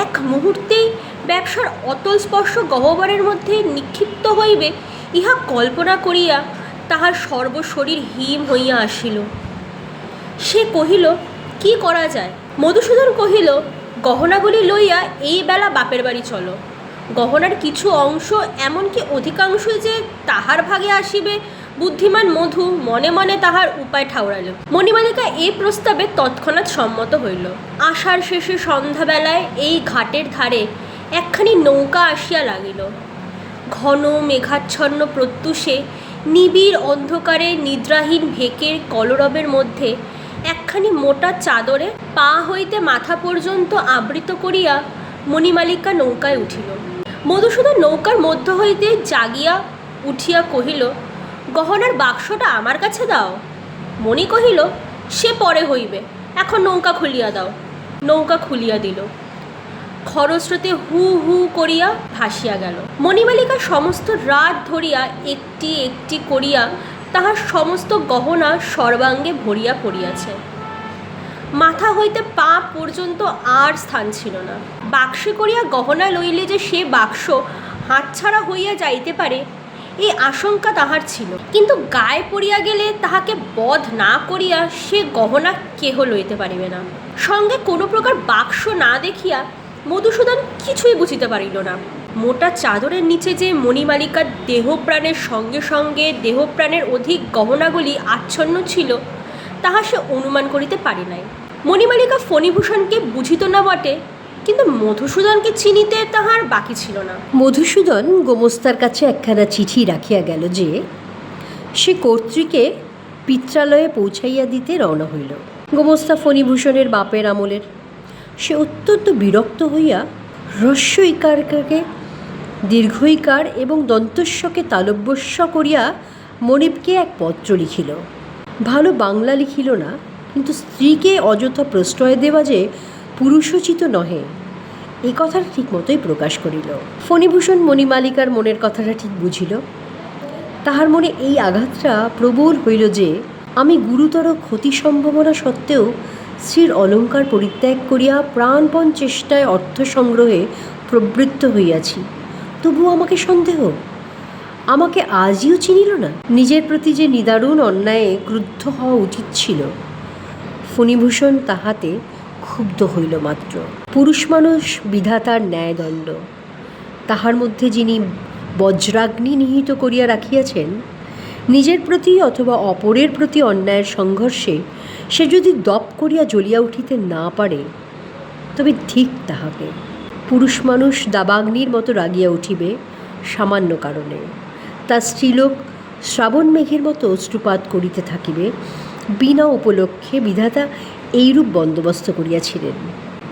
এক মুহূর্তেই ব্যবসার অতল স্পর্শ গহ্বরের মধ্যে নিক্ষিপ্ত হইবে, ইহা কল্পনা করিয়া তাহার সর্বশরীর হিম হইয়া আসিল। সে কহিল, কি করা যায়? মধুসূদন কহিল, গহনাগুলি লইয়া এই বেলা বাপের বাড়ি চলো। গহনার কিছু অংশ এমনকি অধিকাংশই যে তাহার ভাগে আসিবে, বুদ্ধিমান মধু মনে মনে তাহার উপায় ঠাউরাইল। মণিমালিকা এই প্রস্তাবে তৎক্ষণাৎ সম্মত হইল। আষাঢ় শেষে সন্ধ্যাবেলায় এই ঘাটের ধারে একখানি নৌকা আসিয়া লাগিল। ঘন মেঘাচ্ছন্ন প্রত্যুষে নিবিড় অন্ধকারে নিদ্রাহীন ভেকের কলরবের মধ্যে একখানি মোটা চাদরে পা হইতে মাথা পর্যন্ত আবৃত করিয়া মণিমালিকা নৌকায় উঠিল। মধুসূদন নৌকার মধ্য হইতে জাগিয়া উঠিয়া কহিল, গহনার বাক্সটা আমার কাছে দাও। মণি কহিল, সে পরে হইবে, এখন নৌকা খুলিয়া দাও। নৌকা খুলিয়া দিল। খরস্রোতে হু হু করিয়া ভাসিয়া গেল। মণিমালিকা সমস্ত রাত ধরিয়া একটি একটি করিয়া তাহার সমস্ত গহনা সর্বাঙ্গে ভরিয়া পড়িয়াছে। মাথা হইতে পা পর্যন্ত আর স্থান ছিল না। বাক্সে করিয়া গহনা লইলে যে সে বাক্স হাতছাড়া হইয়া যাইতে পারে, এই আশঙ্কা তাহার ছিল। কিন্তু গায়ে পড়িয়া গেলে তাহাকে বধ না করিয়া সে গহনা কেহ লইতে পারিবে না। সঙ্গে কোনো প্রকার বাক্স না দেখিয়া মধুসূদন কিছুই বুঝিতে পারিল না। মোটা চাদরের নিচে যে মণিমালিকার দেহপ্রাণের সঙ্গে সঙ্গে দেহপ্রাণের অধিক গহনাগুলি আচ্ছন্ন ছিল, তাহা সে অনুমান করিতে পারি নাই। মণিমালিকা ফণিভূষণকে বুঝিত না বটে, কিন্তু মধুসূদনকে চিনিতে তাহার বাকি ছিল না। মধুসূদন গোমস্তার কাছে একখানা চিঠি রাখিয়া গেল যে সে কর্ত্রীকে পিত্রালয়ে পৌঁছাইয়া দিতে রওনা হইল। গোমস্তা ফণিভূষণের বাপের আমলের। সে অত্যন্ত বিরক্ত হইয়া হ্রস্ব ইকারকে দীর্ঘইকার এবং দন্তস্বকে তালব্যস্ব করিয়া মনিবকে এক পত্র লিখিল। ভালো বাংলা লিখিল না, কিন্তু স্ত্রীকে অযথা প্রশ্রয় দেওয়া যে পুরুষোচিত নহে, এই কথাটা ঠিক মতোই প্রকাশ করিল। ফণিভূষণ মণিমালিকার মনের কথাটা ঠিক বুঝিল। তাহার মনে এই আঘাতটা প্রবল হইল যে আমি গুরুতর ক্ষতি সম্ভাবনা সত্ত্বেও স্ত্রীর অলঙ্কার পরিত্যাগ করিয়া প্রাণপণ চেষ্টায় অর্থ সংগ্রহে প্রবৃত্ত হইয়াছি, তবুও আমাকে সন্দেহ। আমাকে আজও চিনিল না। নিজের প্রতি যে নিদারুণ অন্যায়ে ক্রুদ্ধ হওয়া উচিত ছিল, ফণিভূষণ তাহাতে ক্ষুব্ধ হইল মাত্র। পুরুষ মানুষ বিধাতার ন্যায়দণ্ড, তাহার মধ্যে যিনি বজ্রাগ্নি নিহিত করিয়া রাখিয়াছেন, নিজের প্রতি অথবা অপরের প্রতি অন্যায়ের সংঘর্ষে সে যদি দপ করিয়া জ্বলিয়া উঠিতে না পারে, তবে ঠিক তাহাকে। পুরুষ মানুষ দাবাগ্নির মতো রাগিয়া উঠিবে সামান্য কারণে, তার স্ত্রীলোক শ্রাবণ মেঘের মতো অশ্রুপাত করিতে থাকিবে বিনা উপলক্ষে। বিধাতা এইরূপ বন্দোবস্ত করিয়াছিলেন,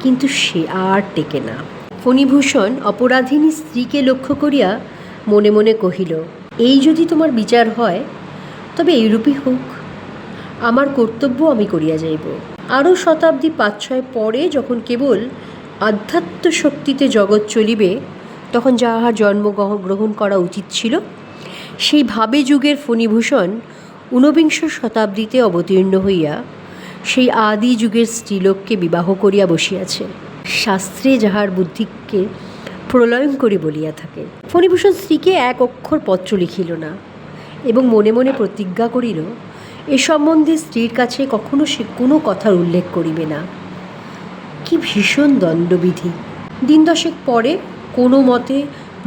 কিন্তু সে আর টেকে না। ফণিভূষণ অপরাধিনী স্ত্রীকে লক্ষ্য করিয়া মনে মনে কহিল, এই যদি তোমার বিচার হয়, তবে এইরূপই হোক। আমার কর্তব্য আমি করিয়া যাইব। আরও শতাব্দী ৫-৬ পরে যখন কেবল আধ্যাত্ম শক্তিতে জগৎ চলিবে, তখন যাহার জন্মগ্রহণ করা উচিত ছিল, সেই ভাবে যুগের ফণিভূষণ ঊনবিংশ শতাব্দীতে অবতীর্ণ হইয়া সেই আদি যুগের স্ত্রীলোককে বিবাহ করিয়া বসিয়াছে। শাস্ত্রে যাহার বুদ্ধিকে প্রলয়ঙ্করী বলিয়া থাকে। ফণিভূষণ স্ত্রীকে এক অক্ষর পত্র লিখিল না এবং মনে মনে প্রতিজ্ঞা করিল, এ সম্বন্ধে স্ত্রীর কাছে কখনো সে কোনো কথার উল্লেখ করিবে না। কি ভীষণ দণ্ডবিধি! দিন দশেক পরে কোনো মতে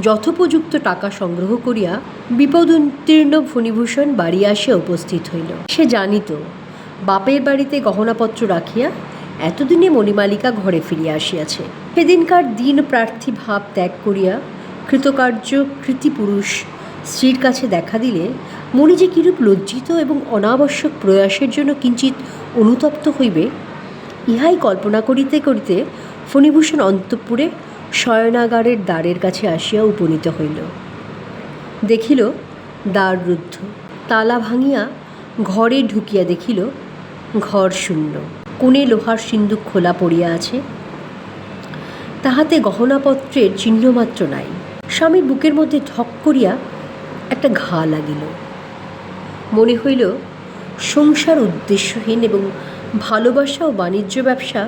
যথোপযুক্ত টাকা সংগ্রহ করিয়া বিপদ উত্তীর্ণ ফণিভূষণ বাড়ি আসিয়া উপস্থিত হইল। সে জানিত বাপের বাড়িতে গহনাপত্র রাখিয়া এতদিনে মণিমালিকা ঘরে ফিরিয়া আসিয়াছে। সেদিনকার দিন প্রার্থী ভাব ত্যাগ করিয়া কৃতকার্য কৃতিপুরুষ স্ত্রীর কাছে দেখা দিলে মণি যে কিরূপ লজ্জিত এবং অনাবশ্যক প্রয়াসের জন্য কিঞ্চিত অনুতপ্ত হইবে, ইহাই কল্পনা করিতে করিতে ফণিভূষণ অন্তঃপুরে শয়নাগারের দ্বারের কাছে আসিয়া উপনীত হইল। দেখিল দ্বার রুদ্ধ। তালা ভাঙিয়া ঘরে ঢুকিয়া দেখিল ঘর শূন্য। কোণে লোহার সিন্দুক খোলা পড়িয়া আছে, তাহাতে গহনাপত্রের চিহ্নমাত্র নাই। স্বামীর বুকের মধ্যে ঠক করিয়া একটা ঘা লাগিল। মনে হইল সংসার উদ্দেশ্যহীন এবং ভালোবাসা ও বাণিজ্য ব্যবসা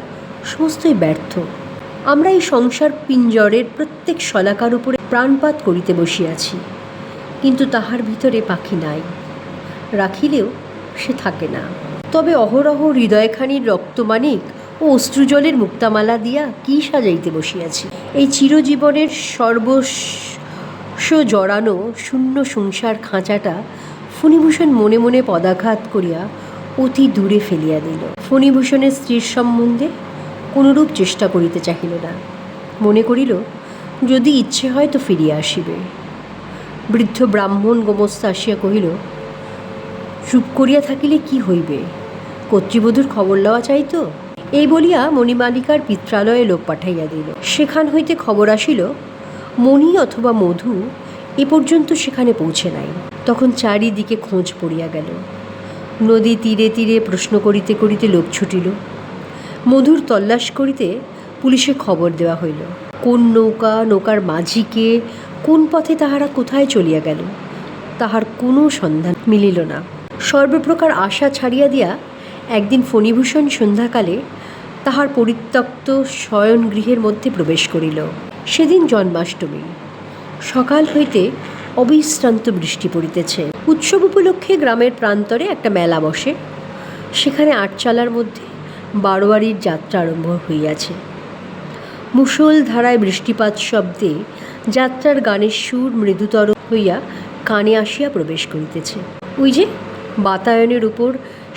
সমস্তই ব্যর্থ। আমরা এই সংসার পিঞ্জরের প্রত্যেক শলাকার উপরে প্রাণপাত করিতে বসিয়াছি, কিন্তু তাহার ভিতরে পাখি নাই, রাখিলেও সে থাকে না। তবে অহরহ হৃদয়খানির রক্তমানিক ও অশ্রুজলের মুক্তামালা দিয়া কি সাজাইতে বসিয়াছি। এই চিরজীবনের সর্বস্ব জড়ানো শূন্য সংসার খাঁচাটা ফণিভূষণ মনে মনে পদাঘাত করিয়া অতি দূরে ফেলিয়া দিল। ফণিভূষণের স্ত্রীর সম্বন্ধে কোনরূপ চেষ্টা করিতে চাহিল না। মনে করিল যদি ইচ্ছে হয় তো ফিরিয়া আসিবে। বৃদ্ধ ব্রাহ্মণ গোমস্তা আসিয়া কহিল, চুপ করিয়া থাকিলে কি হইবে, কর্তৃবধূর খবর লওয়া চাই তো। এই বলিয়া মণিমালিকার পিত্রালয়ে লোক পাঠাইয়া দিল। সেখান হইতে খবর আসিল মণি অথবা মধু এ পর্যন্ত সেখানে পৌঁছে নাই। তখন চারিদিকে খোঁজ পড়িয়া গেল। নদী তীরে তীরে প্রশ্ন করিতে করিতে লোক ছুটিল। মধুর তল্লাশ করিতে পুলিশে খবর দেওয়া হইল। কোন নৌকার মাঝিকে, কোন পথে তাহারা কোথায় চলিয়া গেল তাহার কোনো সন্ধান মিলিল না। সর্বপ্রকার আশা ছাড়িয়া দিয়া একদিন ফণিভূষণ সন্ধ্যাকালে তাহার পরিত্যক্ত শয়নগৃহের মধ্যে প্রবেশ করিল। সেদিন জন্মাষ্টমী। সকাল হইতে অবিশ্রান্ত বৃষ্টি পড়িতেছে। উৎসব উপলক্ষে গ্রামের প্রান্তরে একটা মেলা বসে। সেখানে আটচালার মধ্যে বারোয়ারির যাত্রা আরম্ভ হইয়াছে। মুষল ধারায় বৃষ্টিপাত শব্দে যাত্রার গানের সুর মৃদুতর হইয়া কানে আসিয়া প্রবেশ করিতেছে। ওই যে বাতায়নের উপর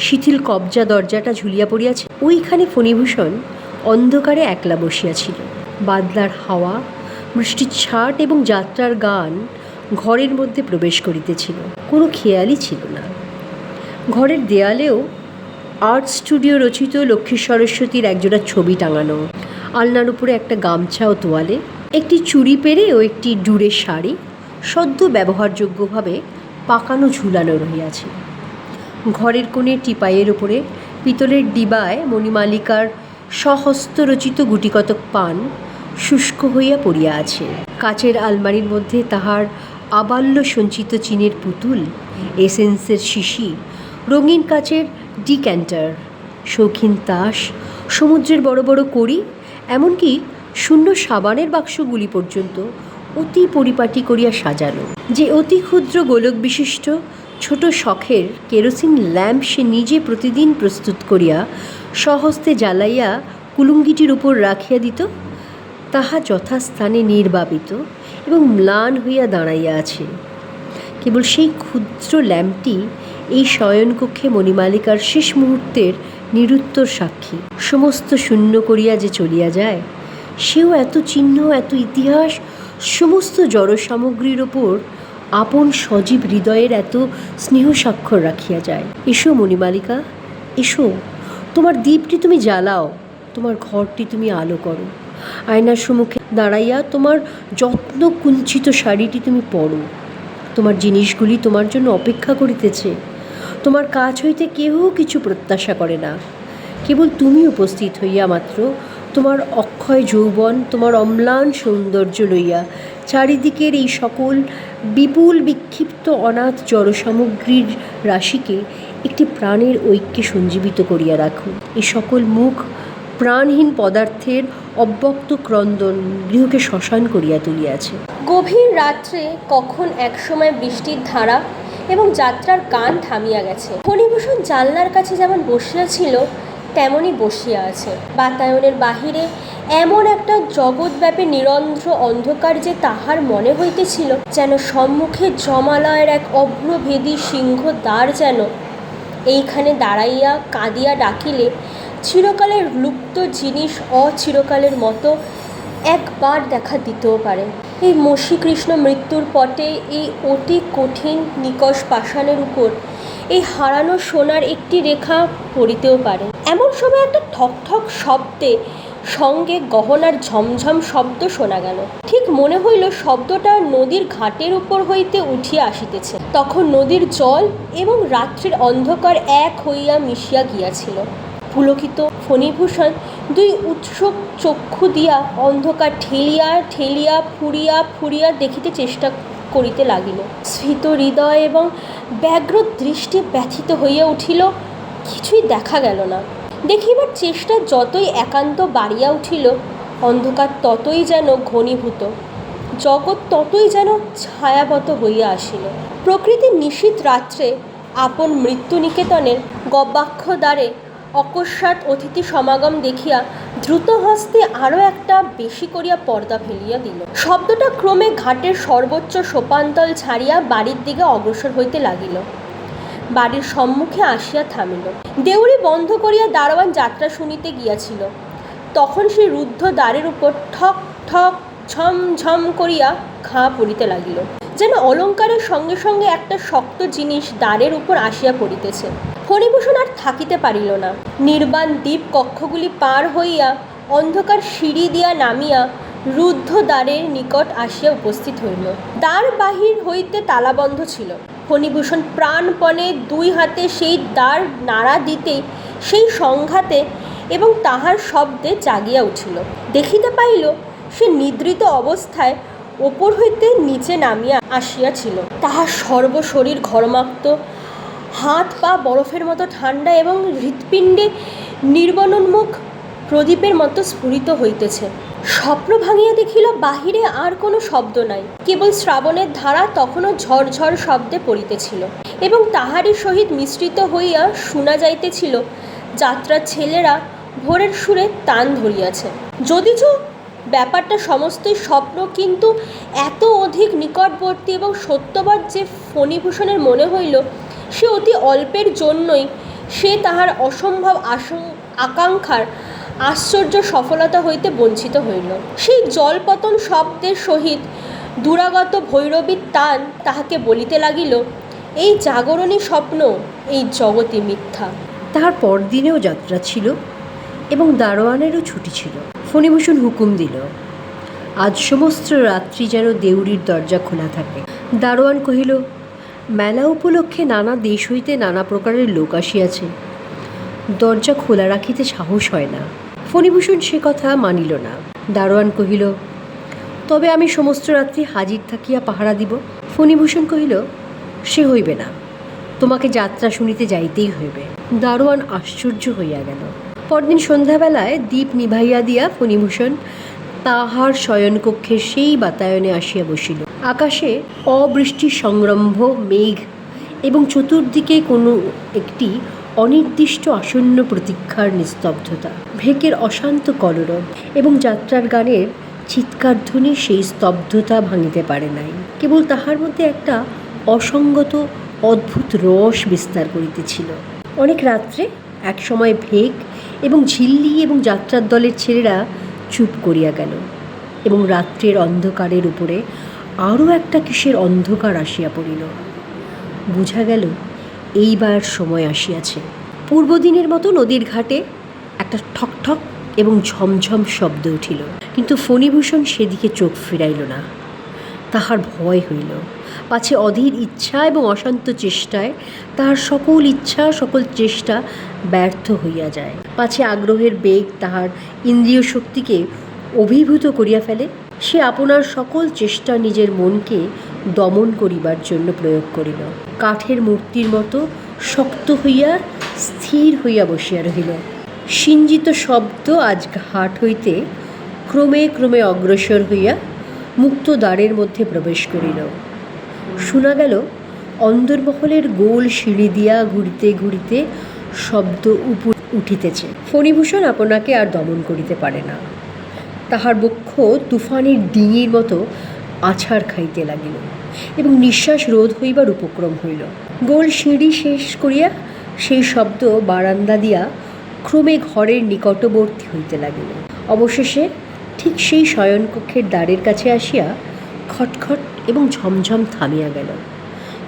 শিথিল কবজা দরজাটা ঝুলিয়া পড়িয়াছে, ওইখানে ফণিভূষণ অন্ধকারে একলা বসিয়াছিল। বাদলার হাওয়া, বৃষ্টির ছাট এবং যাত্রার গান ঘরের মধ্যে প্রবেশ করিতেছিল। কোনো খেয়ালই ছিল না। ঘরের দেয়ালেও আর্ট স্টুডিও রচিত লক্ষ্মী সরস্বতীর একজোড়া ছবি টাঙানো। আলনার উপরে একটা গামছা ও তোয়ালে, একটি চুড়ি পেরে ও একটি ডুরে শাড়ি সদ্য ব্যবহারযোগ্যভাবে পাকানো ঝুলানো রহিয়াছে। ঘরের কোণে টিপাইয়ের উপরে পিতলের ডিবায় মণিমালিকার স্বহস্তরচিত গুটিকতক পান শুষ্ক হইয়া পড়িয়া আছে। কাচের আলমারির মধ্যে তাহার আবাল্য সঞ্চিত চিনের পুতুল, এসেন্সের শিশি, রঙিন কাচের ডিক্যান্টার, শৌখিন তাস, সমুদ্রের বড় বড় কড়ি, এমনকি শূন্য সাবানের বাক্সগুলি পর্যন্ত অতি পরিপাটি করিয়া সাজানো। যে অতি ক্ষুদ্র গোলক বিশিষ্ট ছোট শখের কেরোসিন ল্যাম্প সে নিজে প্রতিদিন প্রস্তুত করিয়া স্বহস্তে জ্বালাইয়া কুলুঙ্গিটির উপর রাখিয়া দিত, তাহা যথাস্থানে নির্বাপিত এবং ম্লান হইয়া দাঁড়াইয়া আছে। কেবল সেই ক্ষুদ্র ল্যাম্পটি এই শয়নকক্ষে মণিমালিকার শেষ মুহূর্তের নিরুত্তর সাক্ষী। সমস্ত শূন্য করিয়া যে চলিয়া যায়, সেও এত চিহ্ন, এত ইতিহাস, সমস্ত জড় সামগ্রীর ওপর আপন সজীব হৃদয়ের এত স্নেহ স্বাক্ষর রাখিয়া যায়। এসো মণিমালিকা, এসো, তোমার দীপটি তুমি জ্বালাও, তোমার ঘরটি তুমি আলো করো, আয়নার সম্মুখে দাঁড়াইয়া তোমার যত্ন কুঞ্চিত শাড়িটি তুমি পরো। তোমার জিনিসগুলি তোমার জন্য অপেক্ষা করিতেছে। তোমার কাছ হইতে কেহ কিছু প্রত্যাশা করে না, কেবল তুমি উপস্থিত হইয়া মাত্র তোমার অক্ষয় যৌবন, তোমার অম্লান সৌন্দর্য লইয়া চারিদিকের এই সকল বিপুল বিক্ষিপ্ত অনাথ জড়সামগ্রীর রাশিকে একটি প্রাণের ঐক্যে সঞ্জীবিত করিয়া রাখো। এই সকল মুখ প্রাণহীন পদার্থের অব্যক্ত ক্রন্দন গৃহকে শ্মশান করিয়া তুলিয়াছে। গভীর রাত্রে কখন একসময় বৃষ্টির ধারা এবং যাত্রার গান থামিয়া গেছে। ফণিভূষণ জানলার কাছে যেমন বসিয়াছিল তেমনই বসিয়া আছে। বাতায়নের বাহিরে এমন একটা জগৎব্যাপী নিরন্ধ্র অন্ধকার যে তাহার মনে হইতেছিল যেন সম্মুখে জমালয়ের এক অভ্রভেদী সিংহ দ্বার যেন এইখানে দাঁড়াইয়া কাঁদিয়া ডাকিলে চিরকালের লুপ্ত জিনিস অচিরকালের মতো একবার দেখা দিতেও পারে। এই মসীকৃষ্ণ মৃত্যুর পটে এই অতি কঠিন নিকষ পাষাণের উপর এই হারানো সোনার একটি রেখা পড়িতেও পারে। এমন সময় একটা ঠক ঠক শব্দে সঙ্গে গহনার ঝমঝম শব্দ শোনা গেল। ঠিক মনে হইল শব্দটা নদীর ঘাটের উপর হইতে উঠিয়া আসিতেছে। তখন নদীর জল এবং রাত্রির অন্ধকার এক হইয়া মিশিয়া গিয়াছিল। পুলকিত ফণিভূষণ দুই উৎসুক চক্ষু দিয়া অন্ধকার ঠেলিয়া ঠেলিয়া ফুরিয়া ফুরিয়া দেখিতে চেষ্টা করিতে লাগিল। স্ফীত হৃদয় এবং ব্যগ্র দৃষ্টি ব্যথিত হইয়া উঠিল। কিছুই দেখা গেল না। দেখিবার চেষ্টা যতই একান্ত বাড়িয়া উঠিল, অন্ধকার ততই যেন ঘনীভূত, জগৎ ততই যেন ছায়াবত হইয়া আসিল। প্রকৃতির নিশীথ রাত্রে আপন মৃত্যু নিকেতনের গব্যাক্ষ দ্বারে অকস্মাৎ অতিথি সমাগম দেখিয়া দ্রুত হস্তে আরও একটা বেশি করিয়া পর্দা ফেলিয়া দিল। শব্দটা ক্রমে ঘাটের সর্বোচ্চ সোপানতল ছাড়িয়া বাড়ির দিকে অগ্রসর হইতে লাগিল। বাড়ির সম্মুখে আসিয়া থামিল। দেউড়ি বন্ধ করিয়া দারোয়ান যাত্রা শুনিতে গিয়াছিল। তখন সেই রুদ্ধ দ্বারের উপর ঠক ঠক ঝম ঝম করিয়া ঘা পড়িতে লাগিল, যেন অলঙ্কারের সঙ্গে সঙ্গে একটা শক্ত জিনিস দ্বারের উপর আসিয়া পড়িতেছে। ফণিভূষণ আর থাকিতে পারিল না। নির্বাণ দ্বীপ কক্ষগুলি পার হইয়া অন্ধকার সিঁড়ি দিয়া নামিয়া রুদ্ধ দ্বারের নিকট আসিয়া উপস্থিত হইল। দ্বার বাহির হইতে তালাবন্ধ ছিল। ফণিভূষণ প্রাণপণে দুই হাতে সেই দ্বার নাড়া দিতেই সেই সংঘাতে এবং তাহার শব্দে জাগিয়া উঠিল। দেখিতে পাইল সে নিদ্রিত অবস্থায় ওপর হইতে নিচে নামিয়া আসিয়াছিল। তাহার সর্বশরীর ঘর্মাক্ত, হাত পা বরফের মতো ঠান্ডা এবং হৃৎপিণ্ডে নির্বাণোন্মুখ প্রদীপের মতো স্ফুরিত হইতেছে। স্বপ্ন ভাঙিয়া দেখিল বাহিরে আর কোনো শব্দ নাই, কেবল শ্রাবণের ধারা তখনও ঝরঝর শব্দে পড়িতেছিল এবং তাহারই সহিত মিশ্রিত হইয়া শোনা যাইতেছিল যাত্রার ছেলেরা ভোরের সুরে তান ধরিয়াছে। যদিচ ব্যাপারটা সমস্তই স্বপ্ন, কিন্তু এত অধিক নিকটবর্তী এবং সত্যবৎ যে ফণিভূষণের মনে হইল সে অতি অল্পের জন্যই সে তাহার অসম্ভব আকাঙ্ক্ষার আশ্চর্য সফলতা হইতে বঞ্চিত হইল। সেই জলপতন শব্দের সহিত দুরাগত ভৈরবীর তান তাহাকে বলিতে লাগিল, এই জাগরণী স্বপ্ন, এই জগৎই মিথ্যা। তাহার পরদিনেও যাত্রা ছিল এবং দারোয়ানেরও ছুটি ছিল। ফণিভূষণ হুকুম দিল, আজ সমস্ত রাত্রি যেন দেউড়ির দরজা খোলা থাকে। দারোয়ান কহিল, মেলা উপলক্ষে নানা দেশ হইতে নানা প্রকারের লোক আসিয়াছে, দরজা খোলা রাখিতে সাহস হয় না। ফণিভূষণ সে কথা মানিল না। দারোয়ান কহিল, তবে আমি সমস্ত রাত্রি হাজির থাকিয়া পাহারা দিব। ফণিভূষণ কহিল, সে হইবে না, তোমাকে যাত্রা শুনিতে যাইতেই হইবে। দারোয়ান আশ্চর্য হইয়া গেল। পরদিন সন্ধ্যাবেলায় দ্বীপ নিভাইয়া দিয়া ফণিভূষণ তাহার শয়নকক্ষের সেই বাতায়নে আসিয়া বসিল। আকাশে অবৃষ্টির সংরম্ভ মেঘ এবং চতুর্দিকে কোনো একটি অনির্দিষ্ট আসন্ন প্রতীক্ষার নিস্তব্ধতা, ভেকের অশান্ত কলরব এবং যাত্রার গানের চিৎকারধ্বনি সেই স্তব্ধতা ভাঙিতে পারে নাই। কেবল তাহার মধ্যে একটা অসঙ্গত অদ্ভুত রস বিস্তার করিতেছিল। অনেক রাত্রে এক সময় ভেক এবং ঝিল্লি এবং যাত্রার দলের ছেলেরা চুপ করিয়া গেল এবং রাত্রের অন্ধকারের উপরে আরও একটা কিসের অন্ধকার আসিয়া পড়িল। বুঝা গেল এইবার সময় আসিয়াছে। পূর্বদিনের মতো নদীর ঘাটে একটা ঠকঠক এবং ঝমঝম শব্দ উঠিল, কিন্তু ফণিভূষণ সেদিকে চোখ ফিরাইল না। তাহার ভয় হইল, পাছে অধীর ইচ্ছা এবং অশান্ত চেষ্টায় তাহার সকল ইচ্ছা সকল চেষ্টা ব্যর্থ হইয়া যায়, পাছে আগ্রহের বেগ তাহার ইন্দ্রিয় শক্তিকে অভিভূত করিয়া ফেলে। সে আপনার সকল চেষ্টা নিজের মনকে দমন করিবার জন্য প্রয়োগ করিল। কাঠের মূর্তির মতো শক্ত হইয়া স্থির হইয়া বসিয়া রহিল। সিঞ্জিত শব্দ আজ ঘাট হইতে ক্রমে ক্রমে অগ্রসর হইয়া মুক্ত দ্বারের মধ্যে প্রবেশ করিল। শোনা গেল অন্দরমহলের গোল সিঁড়ি দিয়া ঘুরিতে ঘুরিতে শব্দ উপর উঠিতেছে। ফণিভূষণ আপনাকে আর দমন করিতে পারে না। তাহার বক্ষ তুফানের ডিঙির মতো আছাড় খাইতে লাগিল এবং নিঃশ্বাস রোধ হইবার উপক্রম হইল। গোল সিঁড়ি শেষ করিয়া সেই শব্দ বারান্দা দিয়া ক্রমে ঘরের নিকটবর্তী হইতে লাগিল। অবশেষে ঠিক সেই শয়নকক্ষের দ্বারের কাছে আসিয়া খটখট এবং ঝমঝম থামিয়া গেল।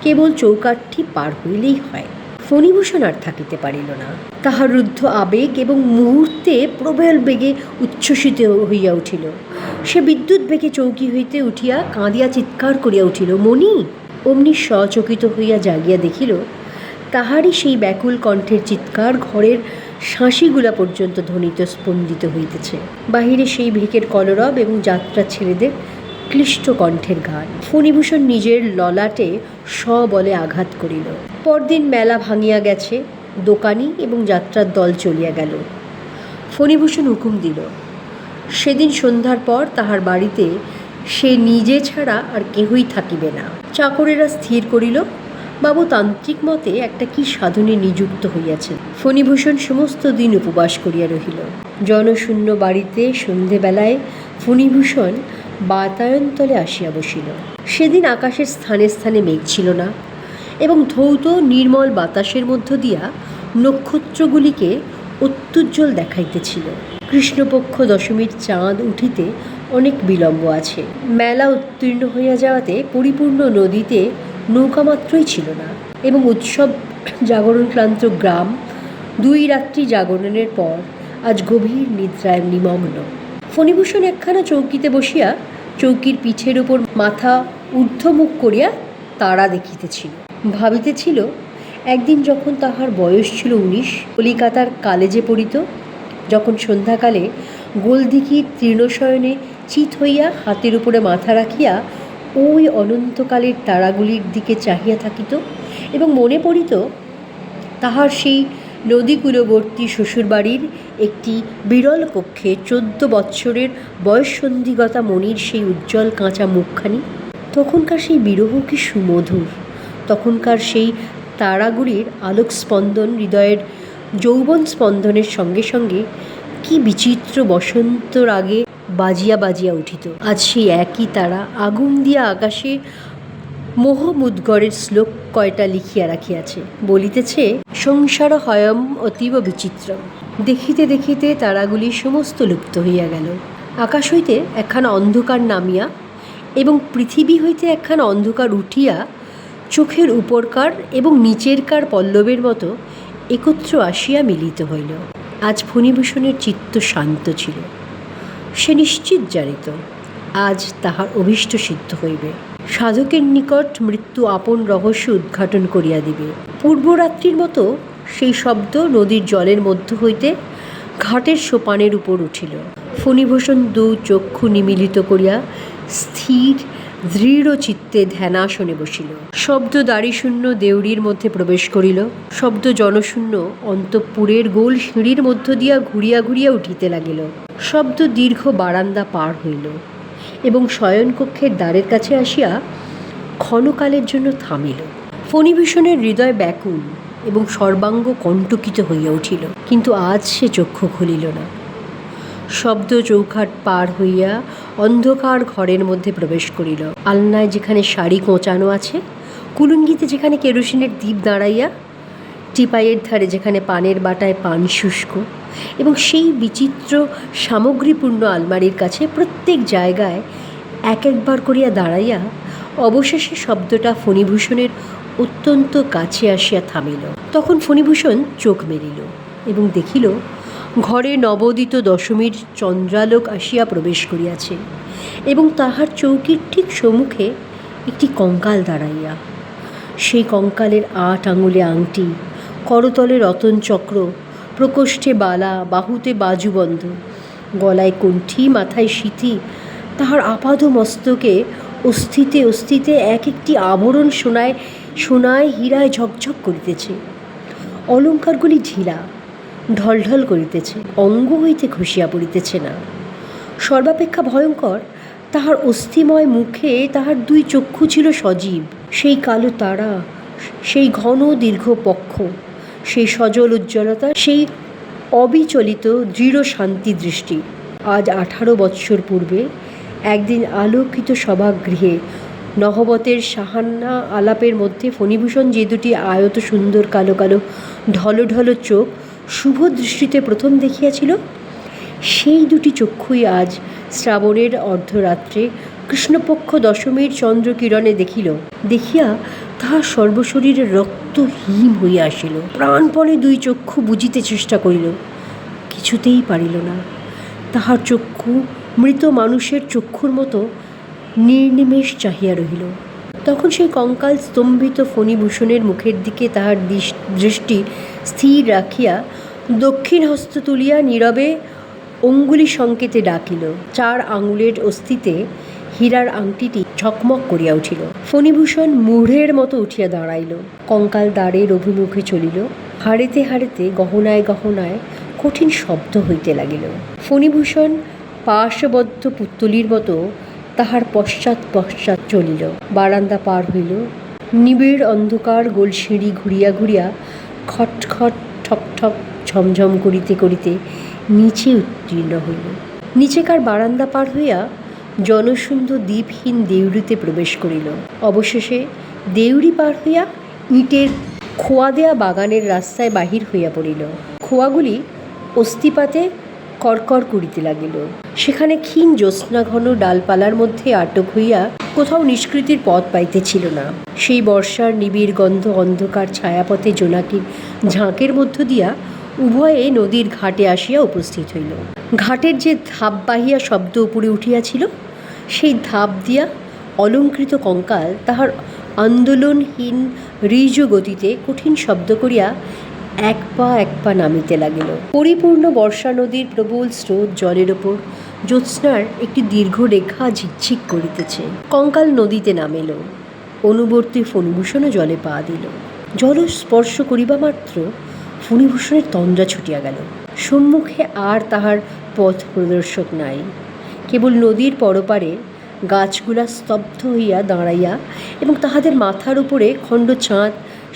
কেবল চৌকাঠটি পার হইলেই হয়। ফণিভূষণ আর থাকিতে পারিল না। তাহার রুদ্ধ আবেগ এবং মুহূর্তে প্রবল বেগে উচ্ছ্বসিত হইয়া উঠিল। সে বিদ্যুৎ বেগে চৌকি হইতে উঠিয়া কাঁদিয়া চিৎকার করিয়া উঠিল, মণি! অমনি সচকিত হইয়া জাগিয়া দেখিল তাহারই সেই ব্যাকুল কণ্ঠের চিৎকার ঘরের শাঁসিগুলা পর্যন্ত ধ্বনিত স্পন্দিত হইতেছে। বাহিরে সেই ভেকের কলরব এবং যাত্রা ছেলেদের ক্লিষ্ট কণ্ঠের গান। ফণিভূষণ নিজের ললাটে সবলে আঘাত করিল। পরদিন মেলা ভাঙিয়া গেছে, দোকানি এবং যাত্রার দল চলিয়া গেল। ফণিভূষণ হুকুম দিল, সেদিন সন্ধ্যার পর তাহার বাড়িতে সে নিজে ছাড়া আর কেহই থাকিবে না। চাকরেরা স্থির করিল বাবু তান্ত্রিক মতে একটা কি সাধনে নিযুক্ত হইয়াছেন। ফণিভূষণ সমস্ত দিন উপবাস করিয়া রহিল। জনশূন্য বাড়িতে সন্ধেবেলায় ফণিভূষণ বাতায়নতলে আসিয়া বসিল। সেদিন আকাশের স্থানে স্থানে মেঘ ছিল না এবং ধৌত নির্মল বাতাসের মধ্য দিয়া নক্ষত্রগুলিকে অত্যুজ্জ্বল দেখাইতেছিল। কৃষ্ণপক্ষ দশমীর চাঁদ উঠিতে অনেক বিলম্ব আছে। মেলা উত্তীর্ণ হইয়া যাওয়াতে পরিপূর্ণ নদীতে নৌকা মাত্রই ছিল না এবং উৎসব জাগরণ ক্লান্ত গ্রাম 2 রাত্রি জাগরণের পর আজ গভীর নিদ্রায় নিমগ্ন। ফণিভূষণ একখানা চৌকিতে বসিয়া চৌকির পিঠের উপর মাথা ঊর্ধ্বমুখ করিয়া তারা দেখিতেছিল। ভাবিতেছিল একদিন যখন তাহার বয়স ছিল 19, কলিকাতার কলেজে পড়িত, যখন সন্ধ্যাকালে গোলদিঘির তৃণশয়নে চিত হইয়া হাতের উপরে মাথা রাখিয়া ওই অনন্তকালের তারাগুলির দিকে চাহিয়া থাকিত এবং মনে পড়িত তাহার সেই নদীকূলবর্তী শ্বশুরবাড়ির একটি বিরল কক্ষে 14 বৎসরের বয়ঃসন্ধিগতা মণির সেই উজ্জ্বল কাঁচা মুখখানি। তখনকার সেই বিরহ কি সুমধুর! তখনকার সেই তারাগুলির আলোক স্পন্দন হৃদয়ের যৌবন স্পন্দনের সঙ্গে সঙ্গে কি বিচিত্র বসন্ত রাগে বাজিয়া বাজিয়া উঠিত। আজ সেই একই তারা আগুন দিয়া আকাশে মোহমুদ্গরের শ্লোক কয়টা লিখিয়া রাখিয়াছে, বলিতেছে সংসার হয়ম অতীব বিচিত্রম। দেখিতে দেখিতে তারাগুলি সমস্ত লুপ্ত হইয়া গেল। আকাশ হইতে একখানা অন্ধকার নামিয়া এবং পৃথিবী হইতে একখানা অন্ধকার উঠিয়া চোখের উপরকার এবং নিচেরকার পল্লবের মতো একত্র আসিয়া মিলিত হইল। আজ ফণিভূষণের চিত্ত শান্ত ছিল। সে নিশ্চিত জানিত আজ তাহার অভীষ্ট সিদ্ধ হইবে। সাধকের নিকট মৃত্যু আপন রহস্য উদ্ঘাটন করিয়া দিবে। পূর্বরাত্রির মতো সেই শব্দ নদীর জলের মধ্য হইতে ঘাটের সোপানের উপর উঠিল। ফণিভূষণ 2 চক্ষু নিমীলিত করিয়া স্থির দৃঢ় চিত্তে ধ্যানাসনে বসিল। শব্দ দাড়িশূন্য দেউড়ির মধ্যে প্রবেশ করিল। শব্দ জনশূন্য অন্তঃপুরের গোল সিঁড়ির মধ্য দিয়া ঘুরিয়া ঘুরিয়া উঠিতে লাগিল। শব্দ দীর্ঘ বারান্দা পার হইল এবং শয়নকক্ষের দ্বারের কাছে আসিয়া ক্ষণকালের জন্য থামিল। ফণিভূষণের হৃদয় ব্যাকুল এবং সর্বাঙ্গ কণ্টকিত হইয়া উঠিল, কিন্তু আজ সে চক্ষু খুলিল না। শব্দ চৌখাট পার হইয়া অন্ধকার ঘরের মধ্যে প্রবেশ করিল। আলনায় যেখানে শাড়ি কোঁচানো আছে, কুলুঙ্গিতে যেখানে কেরোসিনের দ্বীপ দাঁড়াইয়া, টিপাইয়ের ধারে যেখানে পানের বাটায় পান শুষ্ক এবং সেই বিচিত্র সামগ্রীপূর্ণ আলমারির কাছে প্রত্যেক জায়গায় এক একবার করিয়া দাঁড়াইয়া অবশেষে শব্দটা ফণিভূষণের অত্যন্ত কাছে আসিয়া থামিল। তখন ফণিভূষণ চোখ মেলিল এবং দেখিল ঘরে নবোদিত দশমীর চন্দ্রালোক আসিয়া প্রবেশ করিয়াছে এবং তাহার চৌকির ঠিক সম্মুখে একটি কঙ্কাল দাঁড়াইয়া। সেই কঙ্কালের 8 আঙুলে আংটি, করতলে রতনচক্র, প্রকোষ্ঠে বালা, বাহুতে বাজুবন্ধ, গলায় কণ্ঠী, মাথায় সিথি, তাহার আপাদ মস্তকে অস্থিতে অস্থিতে এক একটি আবরণ সোনায় হীরায় ঝকঝক করিতেছে। অলঙ্কারগুলি ঢিলা ঢলঢল করিতেছে, অঙ্গ হইতে খসিয়া পড়িতেছে না। সর্বাপেক্ষা ভয়ঙ্কর, তাহার অস্থিময় মুখে তাহার 2 চক্ষু ছিল সজীব। সেই কালো তারা, সেই ঘন দীর্ঘ পক্ষ, সেই সজল উজ্জ্বলতা, সেই অবিচলিত দৃঢ় শান্তি দৃষ্টি। আজ 18 বৎসর পূর্বে একদিন আলোকিত সভাগৃহে নহবতের সাহান্না আলাপের মধ্যে ফণিভূষণ যে 2টি আয়ত সুন্দর কালো কালো ঢলঢল চোখ শুভ দৃষ্টিতে প্রথম দেখিয়াছিল, সেই 2টি চক্ষুই আজ শ্রাবণের অর্ধরাত্রে কৃষ্ণপক্ষ দশমীর চন্দ্রকিরণে দেখিয়া তাহার সর্বশরীরে রক্ত হিম হইয়া আসিল। প্রাণপণে 2 চক্ষু বুজিতে চেষ্টা করিল, কিছুতেই পারিল না। তাহার চক্ষু মৃত মানুষের চক্ষুর মতো নির্নিমেষ চাহিয়া রহিল। তখন সেই কঙ্কাল স্তম্ভিত ফণিভূষণের মুখের দিকে তাহার দৃষ্টি স্থির রাখিয়া দক্ষিণ হস্ত তুলিয়া নীরবে অঙ্গুলি সংকেতে ডাকিল। 4 আঙুলের অস্থিতে হীরার আংটিটি ঝকমক করিয়া উঠিল। ফণিভূষণ মূঢ়ের মতো উঠিয়া দাঁড়াইল, কঙ্কাল দ্বারের অভিমুখে চলিল। হাড়েতে হাড়েতে গহনায় গহনায় কঠিন শব্দ হইতে লাগিল। ফণিভূষণ পাশবদ্ধ পুত্তলির মতো তাহার পশ্চাৎ পশ্চাৎ চলিল। বারান্দা পার হইল, নিবিড় অন্ধকার গোল সিঁড়ি ঘুরিয়া ঘুরিয়া খট খট ঠক ঠক ঝমঝম করিতে করিতে নিচে উত্তীর্ণ হইল। নিচেকার বারান্দা পার হইয়া জনশূন্য দ্বীপহীন দেউড়িতে প্রবেশ করিল। অবশেষে দেউড়ি পার হইয়া ইটের খোয়া দেয়া বাগানের রাস্তায় বাহির হইয়া পড়িল। খোয়াগুলি অস্তিপাতে কড়কড় করিতে লাগিল। সেখানে ক্ষীণ জ্যোৎস্নাঘন ডালপালার মধ্যে আটক হইয়া কোথাও নিষ্কৃতির পথ পাইতেছিল না। সেই বর্ষার নিবিড় গন্ধ অন্ধকার ছায়াপথে জোনাকির ঝাঁকের মধ্য দিয়া উভয়ে নদীর ঘাটে আসিয়া উপস্থিত হইল। ঘাটের যে ধাপ বাহিয়া শব্দ উপরে উঠিয়াছিল, সেই ধাপ দিয়া অলঙ্কৃত কঙ্কাল তাহার আন্দোলনহীন ঋজ গতিতে কঠিন শব্দ করিয়া এক পা নামিতে লাগিল। পরিপূর্ণ বর্ষা নদীর প্রবল স্রোত জলের ওপর জ্যোৎস্নার একটি দীর্ঘ রেখা ঝিকঝিক করিতেছে। কঙ্কাল নদীতে নামিল। অনুবর্তী ফণিভূষণও জলে পা দিল। জল স্পর্শ করিবা মাত্র ফণিভূষণের তন্দ্রা ছুটিয়া গেল। সম্মুখে আর তাহার পথ প্রদর্শক নাই। কেবল নদীর পরপারে গাছগুলা স্তব্ধ হইয়া দাঁড়াইয়া এবং তাহাদের মাথার উপরে খণ্ড চাঁদ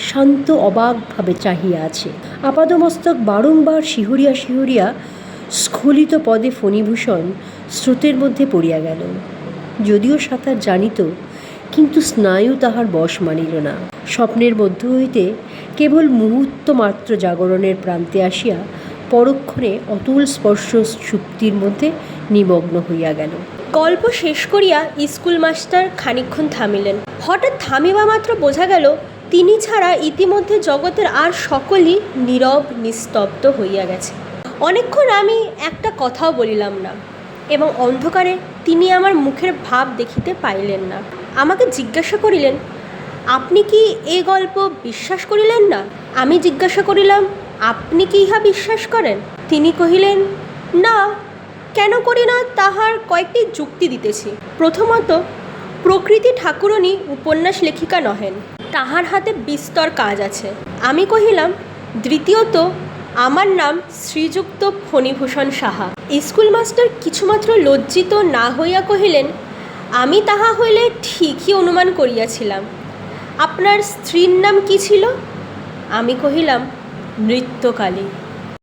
শান্ত অবাকভাবে চাহিয়া আছে। আপাদমস্তক বারংবার শিহরিয়া শিহরিয়া স্খলিত পদে ফণিভূষণ স্রোতের মধ্যে পড়িয়া গেল। যদিও সাঁতার জানিত, কিন্তু স্নায়ু তাহার বশ মানিল না। স্বপ্নের মধ্য হইতে কেবল মুহূর্ত মাত্র জাগরণের প্রান্তে আসিয়া পরক্ষণে অতুল স্পর্শ সুপ্তির মধ্যে নিমগ্ন হইয়া গেল। গল্প শেষ করিয়া স্কুল মাস্টার খানিকক্ষণ থামিলেন। হঠাৎ থামিবা মাত্র বোঝা গেল তিনি ছাড়া ইতিমধ্যে জগতের আর সকলই নীরব নিস্তব্ধ হইয়া গেছে। অনেকক্ষণ আমি একটা কথাও বলিলাম না এবং অন্ধকারে তিনি আমার মুখের ভাব দেখিতে পাইলেন না। আমাকে জিজ্ঞাসা করিলেন, আপনি কি এ গল্প বিশ্বাস করিলেন না? আমি জিজ্ঞাসা করিলাম, আপনি কি ইহা বিশ্বাস করেন? তিনি কহিলেন, না, কেন করি না তাহার কয়েকটি যুক্তি দিতেছি। প্রথমত, প্রকৃতি ঠাকুরনী উপন্যাস লেখিকা নহেন, তাহার হাতে বিস্তর কাজ আছে। আমি কহিলাম, দ্বিতীয়ত, আমার নাম শ্রীযুক্ত ফণিভূষণ সাহা। স্কুল মাস্টার কিছুমাত্র লজ্জিত না হইয়া কহিলেন, আমি তাহা হইলে ঠিকই অনুমান করিয়াছিলাম। আপনার স্ত্রীর নাম কি ছিল? আমি কহিলাম, নৃত্যকালী।